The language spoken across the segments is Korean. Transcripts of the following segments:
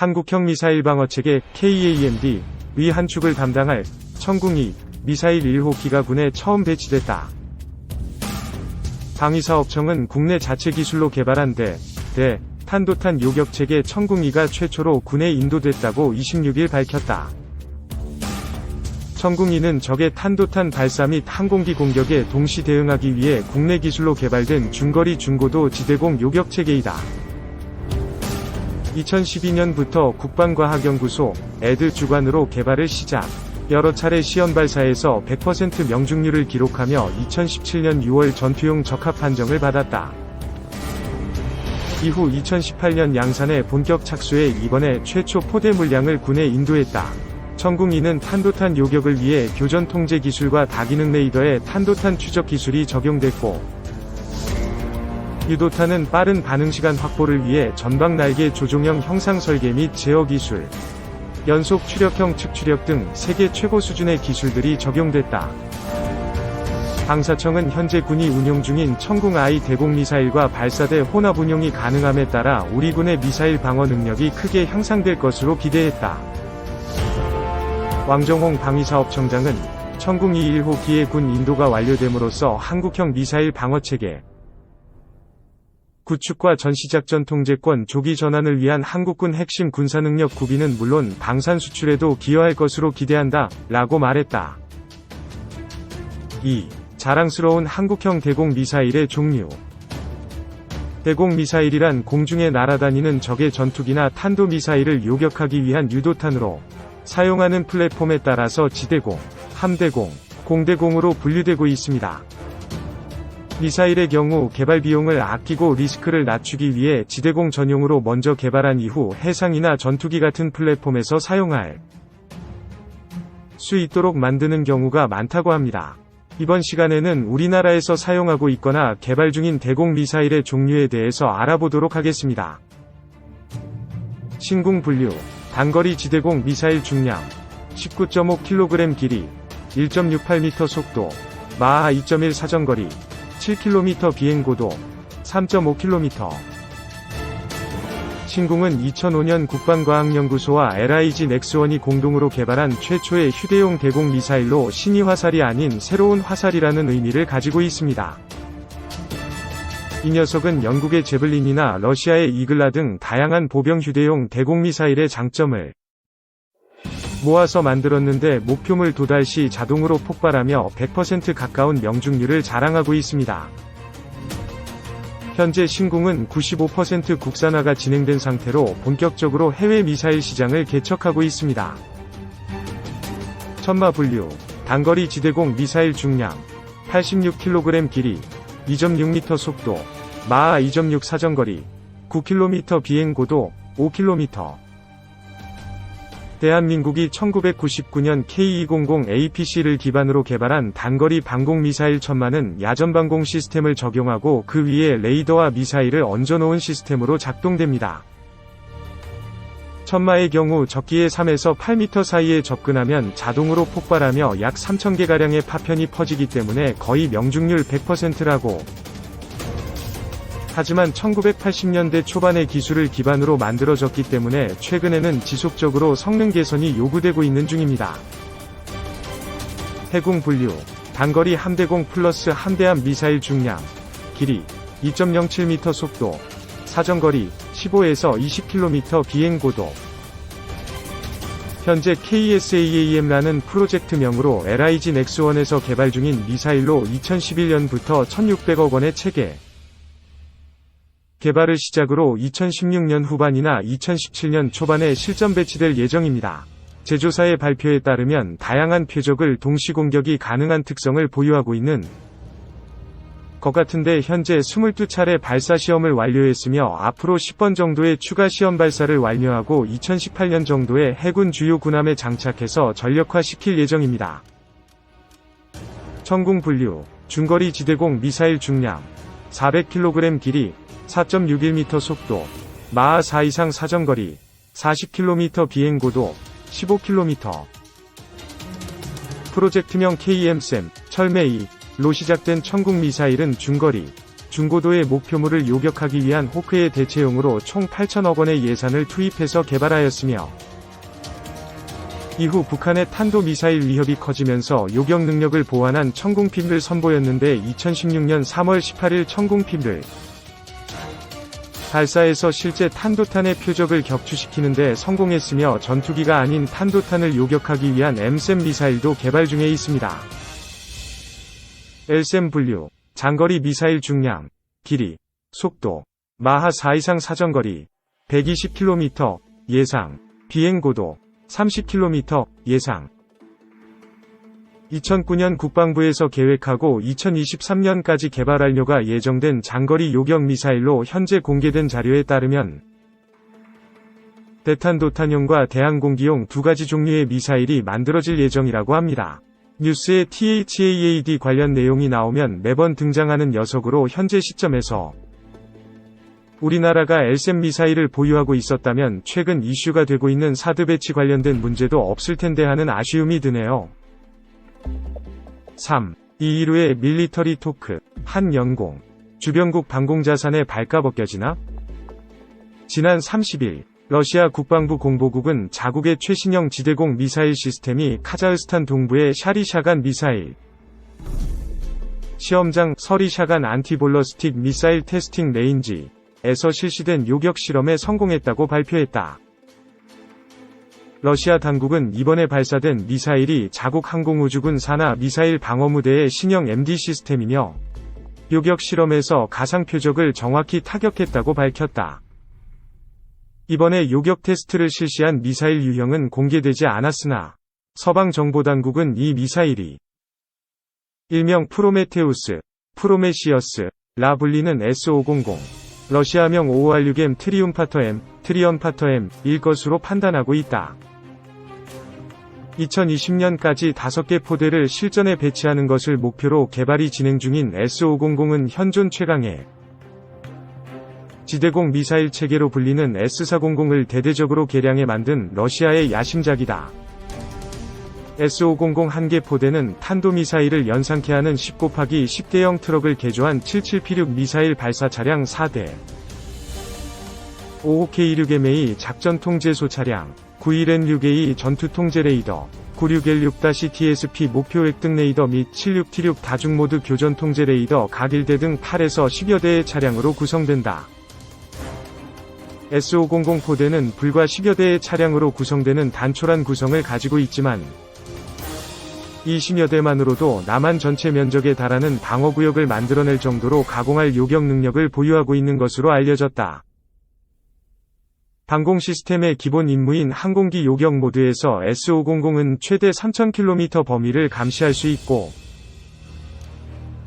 한국형 미사일 방어체계 KAMD의 한 축을 담당할 천궁-2 미사일 1호기가 군에 처음 배치됐다. 방위사업청은 국내 자체 기술로 개발한 대 탄도탄 요격체계 천궁-2가 최초로 군에 인도됐다고 26일 밝혔다. 천궁-2는 적의 탄도탄 발사 및 항공기 공격에 동시 대응하기 위해 국내 기술로 개발된 중거리 중고도 지대공 요격체계이다. 2012년부터 국방과학연구소 (에드) 주관으로 개발을 시작, 여러 차례 시험 발사에서 100% 명중률을 기록하며 2017년 6월 전투용 적합 판정을 받았다. 이후 2018년 양산에 본격 착수해 이번에 최초 포대 물량을 군에 인도했다. 천궁-2는 탄도탄 요격을 위해 교전 통제 기술과 다기능 레이더의 탄도탄 추적 기술이 적용됐고, 유도탄은 빠른 반응시간 확보를 위해 전방 날개 조종형 형상 설계 및 제어 기술, 연속 추력형 측추력 등 세계 최고 수준의 기술들이 적용됐다. 방사청은 현재 군이 운용 중인 천궁-I 대공 미사일과 발사대 혼합 운용이 가능함에 따라 우리 군의 미사일 방어 능력이 크게 향상될 것으로 기대했다. 왕정홍 방위사업청장은 천궁-2 1호기의 군 인도가 완료됨으로써 한국형 미사일 방어체계 구축과 전시작전 통제권 조기 전환을 위한 한국군 핵심 군사능력 구비는 물론 방산 수출에도 기여할 것으로 기대한다 라고 말했다. 2. 자랑스러운 한국형 대공 미사일의 종류. 대공 미사일이란 공중에 날아다니는 적의 전투기나 탄도미사일을 요격하기 위한 유도탄으로 사용하는 플랫폼에 따라서 지대공, 함대공, 공대공으로 분류되고 있습니다. 미사일의 경우 개발 비용을 아끼고 리스크를 낮추기 위해 지대공 전용으로 먼저 개발한 이후 해상이나 전투기 같은 플랫폼에서 사용할 수 있도록 만드는 경우가 많다고 합니다. 이번 시간에는 우리나라에서 사용하고 있거나 개발 중인 대공 미사일의 종류에 대해서 알아보도록 하겠습니다. 신궁 분류. 단거리 지대공 미사일 중량 19.5kg 길이 1.68m 속도 마하 2.1 사정거리 7km 비행고도 3.5km. 신궁은 2005년 국방과학연구소와 LIG 넥스원이 공동으로 개발한 최초의 휴대용 대공 미사일로 신이 화살이 아닌 새로운 화살이라는 의미를 가지고 있습니다. 이 녀석은 영국의 제블린이나 러시아의 이글라 등 다양한 보병 휴대용 대공 미사일의 장점을 모아서 만들었는데 목표물 도달 시 자동으로 폭발하며 100% 가까운 명중률을 자랑하고 있습니다. 현재 신궁은 95% 국산화가 진행된 상태로 본격적으로 해외 미사일 시장을 개척하고 있습니다. 천마 분류. 단거리 지대공 미사일 중량 86kg 길이 2.6m 속도 마하 2.6 사정거리 9km 비행고도 5km. 대한민국이 1999년 K200APC를 기반으로 개발한 단거리 방공 미사일 천마는 야전 방공 시스템을 적용하고 그 위에 레이더와 미사일을 얹어놓은 시스템으로 작동됩니다. 천마의 경우 적기에 3에서 8m 사이에 접근하면 자동으로 폭발하며 약 3,000개가량의 파편이 퍼지기 때문에 거의 명중률 100%라고. 하지만 1980년대 초반의 기술을 기반으로 만들어졌기 때문에 최근에는 지속적으로 성능 개선이 요구되고 있는 중입니다. 해궁 분류. 단거리 함대공 플러스 함대함 미사일 중량 길이 2.07m 속도 사정거리 15에서 20km 비행고도. 현재 KSAAM라는 프로젝트명으로 LIG 넥스원에서 개발 중인 미사일로 2011년부터 1,600억 원의 체계 개발을 시작으로 2016년 후반이나 2017년 초반에 실전 배치될 예정입니다. 제조사의 발표에 따르면 다양한 표적을 동시 공격이 가능한 특성을 보유하고 있는 것 같은데 현재 22차례 발사 시험을 완료했으며 앞으로 10번 정도의 추가 시험 발사를 완료하고 2018년 정도에 해군 주요 군함에 장착해서 전력화시킬 예정입니다. 천궁 분류. 중거리 지대공 미사일 중량 400kg 길이 4.61m 속도 마하 4 이상 사정거리 40km 비행고도 15km. 프로젝트명 KMSAM 철매 2로 시작된 천궁 미사일은 중거리 중고도의 목표물을 요격하기 위한 호크의 대체용으로 총 8천억 원의 예산을 투입해서 개발하였으며, 이후 북한의 탄도미사일 위협이 커지면서 요격 능력을 보완한 천궁-핌을 선보였는데 2016년 3월 18일 천궁-핌을 발사해서 실제 탄도탄의 표적을 격추시키는 데 성공했으며 전투기가 아닌 탄도탄을 요격하기 위한 M-SAM 미사일도 개발 중에 있습니다. LSAM 분류, 장거리 미사일 중량, 길이, 속도, 마하 4 이상 사정거리, 120km, 예상, 비행고도, 30km, 예상. 2009년 국방부에서 계획하고 2023년까지 개발하려가 예정된 장거리 요격 미사일로 현재 공개된 자료에 따르면 대탄도탄용과 대항공기용 두 가지 종류의 미사일이 만들어질 예정이라고 합니다. 뉴스에 THAAD 관련 내용이 나오면 매번 등장하는 녀석으로 현재 시점에서 우리나라가 LSAM 미사일을 보유하고 있었다면 최근 이슈가 되고 있는 사드 배치 관련된 문제도 없을 텐데 하는 아쉬움이 드네요. 3. 이일우의 밀리터리 토크, 한 연공. 주변국 방공자산의 발가 벗겨지나? 지난 30일, 러시아 국방부 공보국은 자국의 최신형 지대공 미사일 시스템이 카자흐스탄 동부의 샤리샤간 미사일 시험장 서리샤간 안티볼러스틱 미사일 테스팅 레인지에서 실시된 요격 실험에 성공했다고 발표했다. 러시아 당국은 이번에 발사된 미사일이 자국 항공우주군 산하 미사일 방어무대의 신형 MD 시스템이며 요격 실험에서 가상 표적을 정확히 타격했다고 밝혔다. 이번에 요격 테스트를 실시한 미사일 유형은 공개되지 않았으나 서방 정보당국은 이 미사일이 일명 프로메테우스, 프로메시어스라 불리는 S500, 러시아명 OR6M 트리언파터-M일 것으로 판단하고 있다. 2020년까지 5개 포대를 실전에 배치하는 것을 목표로 개발이 진행 중인 S500은 현존 최강의 지대공 미사일 체계로 불리는 S400을 대대적으로 개량해 만든 러시아의 야심작이다. S500 한 개 포대는 탄도미사일을 연상케 하는 10×10대형 트럭을 개조한 77P6 미사일 발사 차량 4대, 55K6MA 작전 통제소 차량, 91N6A 전투 통제 레이더, 96L6-TSP 목표 획득 레이더 및 76T6 다중모드 교전 통제 레이더 각 1대 등 8에서 10여 대의 차량으로 구성된다. S500 포대는 불과 10여 대의 차량으로 구성되는 단촐한 구성을 가지고 있지만 이 10여 대만으로도 남한 전체 면적에 달하는 방어구역을 만들어낼 정도로 가공할 요격 능력을 보유하고 있는 것으로 알려졌다. 방공 시스템의 기본 임무인 항공기 요격 모드에서 S500은 최대 3000km 범위를 감시할 수 있고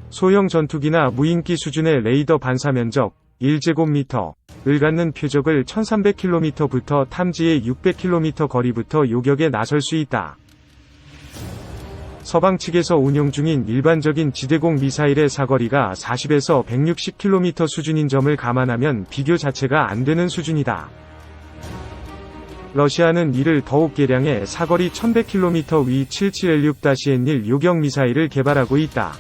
소형 전투기나 무인기 수준의 레이더 반사 면적 1제곱미터를 갖는 표적을 1300km부터 탐지의 600km 거리부터 요격에 나설 수 있다. 서방 측에서 운용 중인 일반적인 지대공 미사일의 사거리가 40에서 160km 수준인 점을 감안하면 비교 자체가 안 되는 수준이다. 러시아는 이를 더욱 개량해 사거리 1100km 위 77L6-N1 요격 미사일을 개발하고 있다.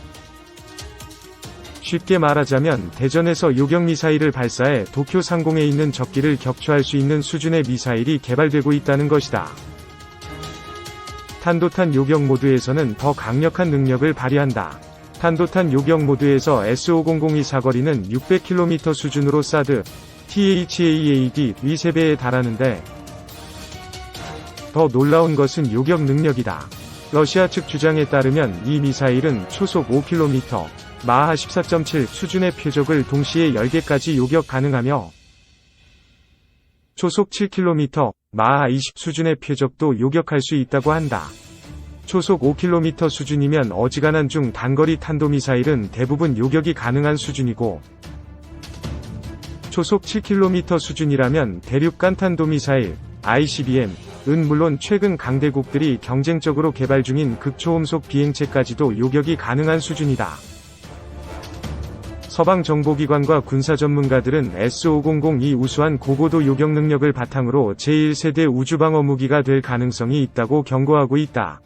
쉽게 말하자면 대전에서 요격 미사일을 발사해 도쿄 상공에 있는 적기를 격추할 수 있는 수준의 미사일이 개발되고 있다는 것이다. 탄도탄 요격 모드에서는 더 강력한 능력을 발휘한다. 탄도탄 요격 모드에서 S500의 사거리는 600km 수준으로 사드, THAAD 위 3배에 달하는데 더 놀라운 것은 요격 능력이다. 러시아 측 주장에 따르면 이 미사일은 초속 5km, 마하 14.7 수준의 표적을 동시에 10개까지 요격 가능하며 초속 7km, 마하 20 수준의 표적도 요격할 수 있다고 한다. 초속 5km 수준이면 어지간한 중 단거리 탄도미사일은 대부분 요격이 가능한 수준이고 초속 7km 수준이라면 대륙 깐탄도미사일, ICBM은 물론 최근 강대국들이 경쟁적으로 개발 중인 극초음속 비행체까지도 요격이 가능한 수준이다. 서방 정보기관과 군사 전문가들은 S500이 우수한 고고도 요격 능력을 바탕으로 제1세대 우주방어 무기가 될 가능성이 있다고 경고하고 있다.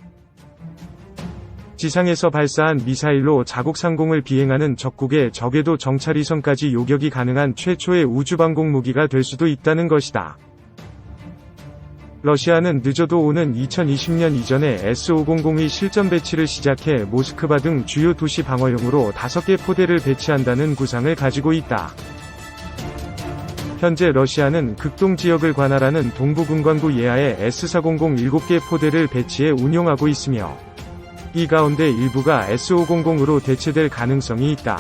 지상에서 발사한 미사일로 자국 상공을 비행하는 적국의 적외도 정찰위성까지 요격이 가능한 최초의 우주방공 무기가 될 수도 있다는 것이다. 러시아는 늦어도 오는 2020년 이전에 S-500의 실전 배치를 시작해 모스크바 등 주요 도시 방어용으로 5개 포대를 배치한다는 구상을 가지고 있다. 현재 러시아는 극동 지역을 관할하는 동부군관구 예하에 S-400 7개 포대를 배치해 운용하고 있으며 이 가운데 일부가 S-500으로 대체될 가능성이 있다.